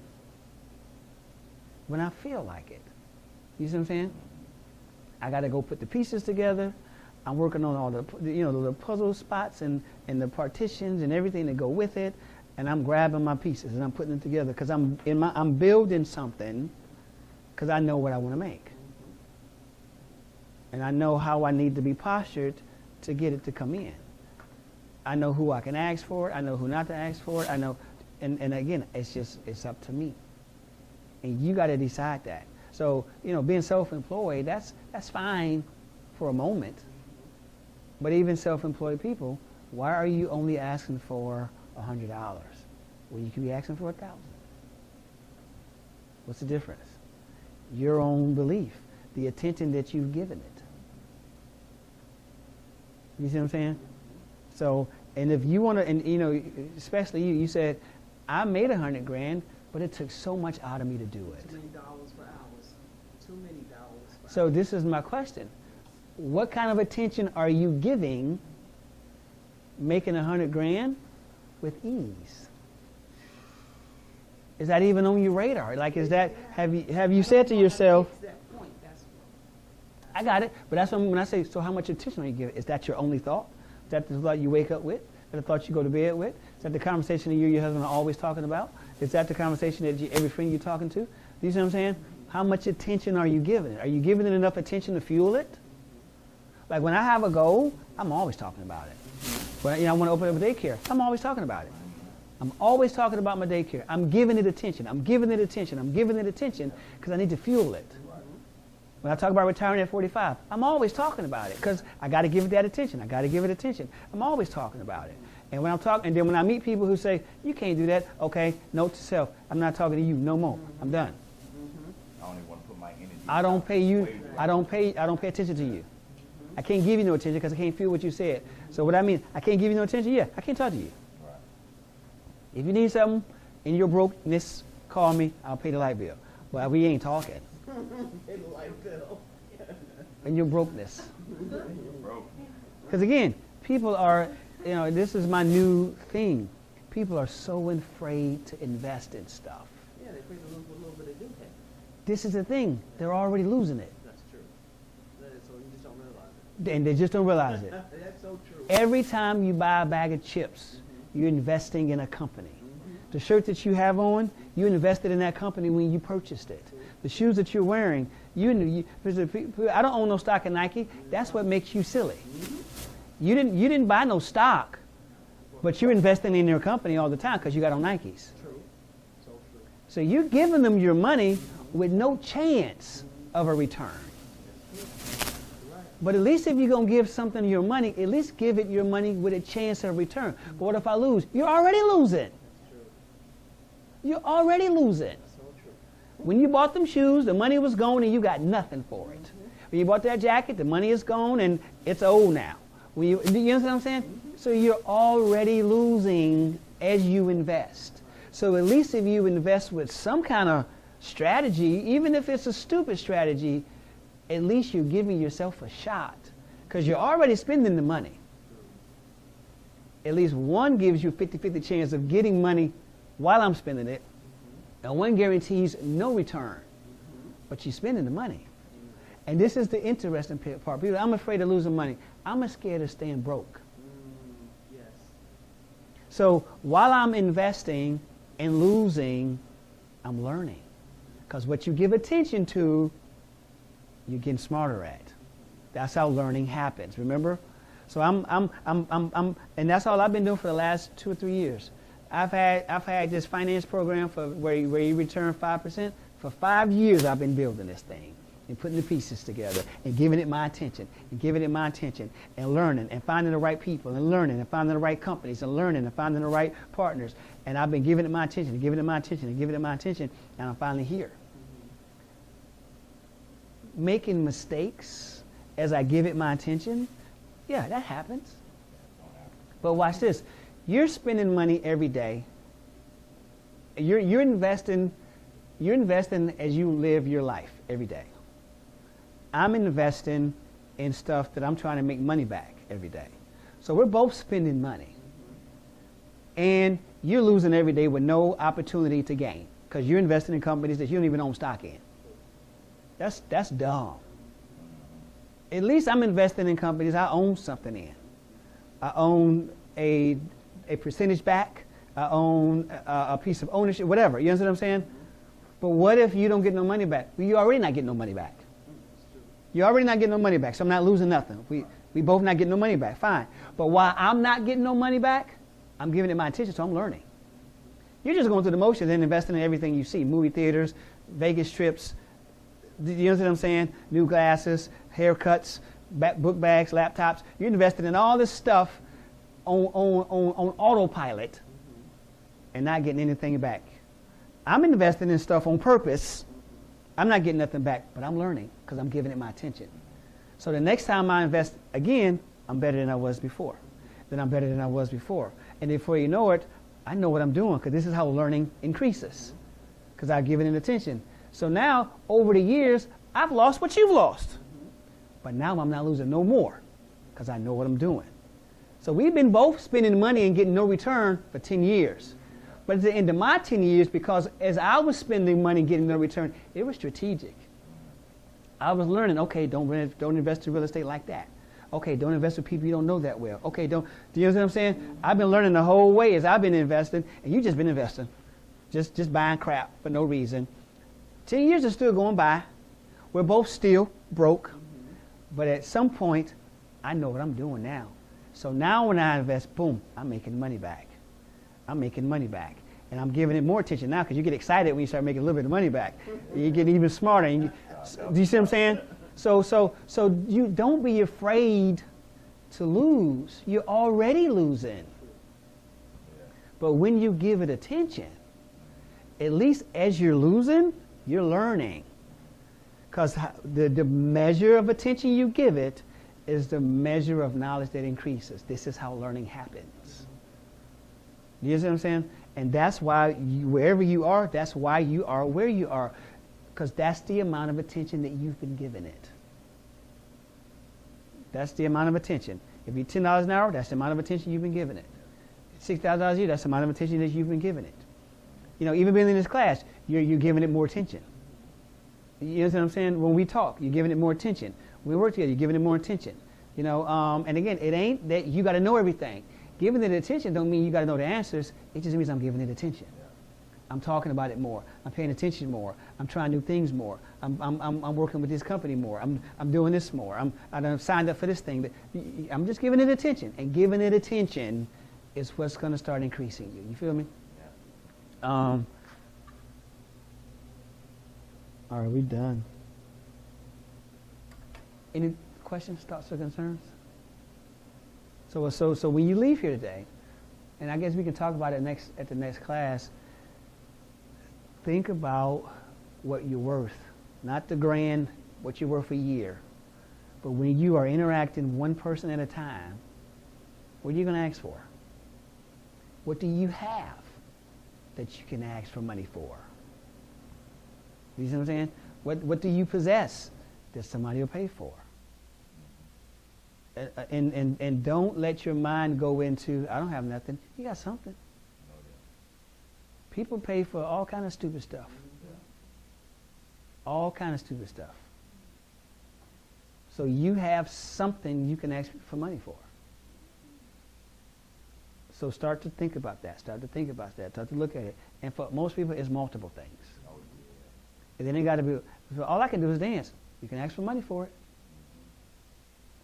when I feel like it. You see what I'm saying? I got to go put the pieces together. I'm working on all the puzzle spots and the partitions and everything that go with it, and I'm grabbing my pieces and I'm putting them together because I'm building something because I know what I want to make. And I know how I need to be postured to get it to come in. I know who I can ask for it. I know who not to ask for it. I know, and again, it's up to me. And you got to decide that. So, being self-employed, that's fine for a moment. But even self-employed people, why are you only asking for $100 when you can be asking for $1,000? What's the difference? Your own belief, the attention that you've given it. You see what I'm saying? So, and if you want to, and you know, especially you said, I made $100,000, but it took so much out of me to do it. Too many dollars for hours. Too many dollars for So hours. this is my question. What kind of attention are you giving making $100,000 with ease? Is that even on your radar? Like, is that, have you said to yourself, It's that point, that's I got it, but that's when I say, so how much attention are you giving? Is that your only thought? Is that the thought you wake up with? Is that the thought you go to bed with? Is that the conversation that you and your husband are always talking about? Is that the conversation that every friend you're talking to? Do you see what I'm saying? How much attention are you giving it? Are you giving it enough attention to fuel it? Like when I have a goal, I'm always talking about it. When I want to open up a daycare, I'm always talking about it. I'm always talking about my daycare. I'm giving it attention. I'm giving it attention. I'm giving it attention because I need to fuel it. When I talk about retiring at 45, I'm always talking about it because I got to give it that attention. I got to give it attention. I'm always talking about it. And when I'm talking, and then when I meet people who say, you can't do that, okay, note to self, I'm not talking to you no more. I'm done. I don't even want to put my energy. I don't pay you. I don't pay attention to you. I can't give you no attention because I can't feel what you said. So what I mean, I can't give you no attention. Yeah, I can't talk to you. Right. If you need something in your brokenness, call me. I'll pay the light bill. Well, we ain't talking. it. Light bill. In your brokenness. Bro. Because again, people are, this is my new thing. People are so afraid to invest in stuff. Yeah, they bring a little bit of impact. This is the thing. They're already losing it. That's true. That is, so you just don't realize it. And they just don't realize it. That's so true. Every time you buy a bag of chips, you're investing in a company. The shirt that you have on, you invested in that company when you purchased it. The shoes that you're wearing, I don't own no stock in Nike. That's what makes you silly. You didn't buy no stock, but you're investing in your company all the time because you got on Nikes. True. So true. So you're giving them your money with no chance of a return. But at least if you're going to give something your money, at least give it your money with a chance of return. But what if I lose? You're already losing. You're already losing. So true. When you bought them shoes, the money was gone and you got nothing for it. When you bought that jacket, the money is gone and it's old now. You understand what I'm saying? So you're already losing as you invest. So at least if you invest with some kind of strategy, even if it's a stupid strategy, at least you're giving yourself a shot because you're already spending the money. At least one gives you a 50-50 chance of getting money while I'm spending it, and one guarantees no return, but you're spending the money. And this is the interesting part. People, I'm afraid of losing money. I'm scared of staying broke. Yes. So while I'm investing and losing, I'm learning. Because what you give attention to, you're getting smarter at. That's how learning happens. Remember? So and that's all I've been doing for the last 2 or 3 years. I've had this finance program where you return 5%. For 5 years, I've been building this thing and putting the pieces together and giving it my attention and giving it my attention and learning and finding the right people and learning and finding the right companies and learning and finding the right partners. And I've been giving it my attention and giving it my attention and giving it my attention, and I'm finally here. Making mistakes as I give it my attention, yeah, that happens. But watch this. You're spending money every day. You're investing as you live your life every day. I'm investing in stuff that I'm trying to make money back every day. So we're both spending money. And you're losing every day with no opportunity to gain because you're investing in companies that you don't even own stock in. That's dumb. At least I'm investing in companies I own something in. I own a percentage back. I own a piece of ownership, whatever. You understand what I'm saying? But what if you don't get no money back? Well, you're already not getting no money back. You're already not getting no money back, so I'm not losing nothing. We both not getting no money back. Fine. But while I'm not getting no money back, I'm giving it my attention, so I'm learning. You're just going through the motions and investing in everything you see. Movie theaters, Vegas trips, you understand what I'm saying? New glasses, haircuts, book bags, laptops. You're investing in all this stuff on autopilot and not getting anything back. I'm investing in stuff on purpose. I'm not getting nothing back, but I'm learning because I'm giving it my attention. So the next time I invest again, I'm better than I was before. then I'm better than I was before. And before you know it, I know what I'm doing, because this is how learning increases, because I've given it attention. So now, over the years, I've lost what you've lost. But now I'm not losing no more, because I know what I'm doing. So we've been both spending money and getting no return for 10 years. But at the end of my 10 years, because as I was spending money and getting no return, it was strategic. I was learning, okay, don't invest in real estate like that. Okay, don't invest with people you don't know that well. Okay, do you know what I'm saying? I've been learning the whole way as I've been investing, and you just been investing. Just buying crap for no reason. 10 years are still going by. We're both still broke. But at some point, I know what I'm doing now. So now when I invest, boom, I'm making money back. I'm making money back. And I'm giving it more attention now, because you get excited when you start making a little bit of money back. You get even smarter. And do you see what I'm saying? So you don't be afraid to lose. You're already losing. But when you give it attention, at least as you're losing, you're learning. Because the measure of attention you give it is the measure of knowledge that increases. This is how learning happens. You see what I'm saying? And that's why wherever you are, that's why you are where you are. Because that's the amount of attention that you've been giving it. That's the amount of attention. If you're $10 an hour, that's the amount of attention you've been giving it. $6,000 a year, that's the amount of attention that you've been giving it. You know, even being in this class, you're giving it more attention. You know what I'm saying? When we talk, you're giving it more attention. When we work together, you're giving it more attention. You know, and again, it ain't that you got to know everything. Giving it attention don't mean you got to know the answers. It just means I'm giving it attention. I'm talking about it more. I'm paying attention more. I'm trying new things more. I'm working with this company more. I'm doing this more. I'm signed up for this thing. I'm just giving it attention, and giving it attention is what's going to start increasing you. You feel me? Yeah. All right, we're done. Any questions, thoughts, or concerns? So when you leave here today, and I guess we can talk about it at the next class, think about what you're worth. Not the grand, what you're worth a year. But when you are interacting one person at a time, what are you going to ask for? What do you have that you can ask for money for? You see what I'm saying? What do you possess that somebody will pay for? And don't let your mind go into, I don't have nothing. You got something. People pay for all kind of stupid stuff. All kind of stupid stuff. So you have something you can ask for money for. So start to think about that. Start to think about that. Start to look at it. And for most people, it's multiple things. And then it got to be, so all I can do is dance. You can ask for money for it.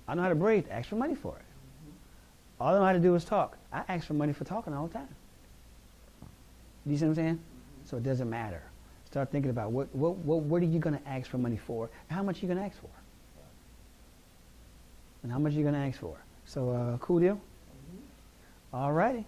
I know how to braid. Ask for money for it. All I know how to do is talk. I ask for money for talking all the time. You see what I'm saying? So it doesn't matter. Start thinking about what are you going to ask for money for, and how much are you going to ask for? And how much are you going to ask for? So, cool deal? All righty.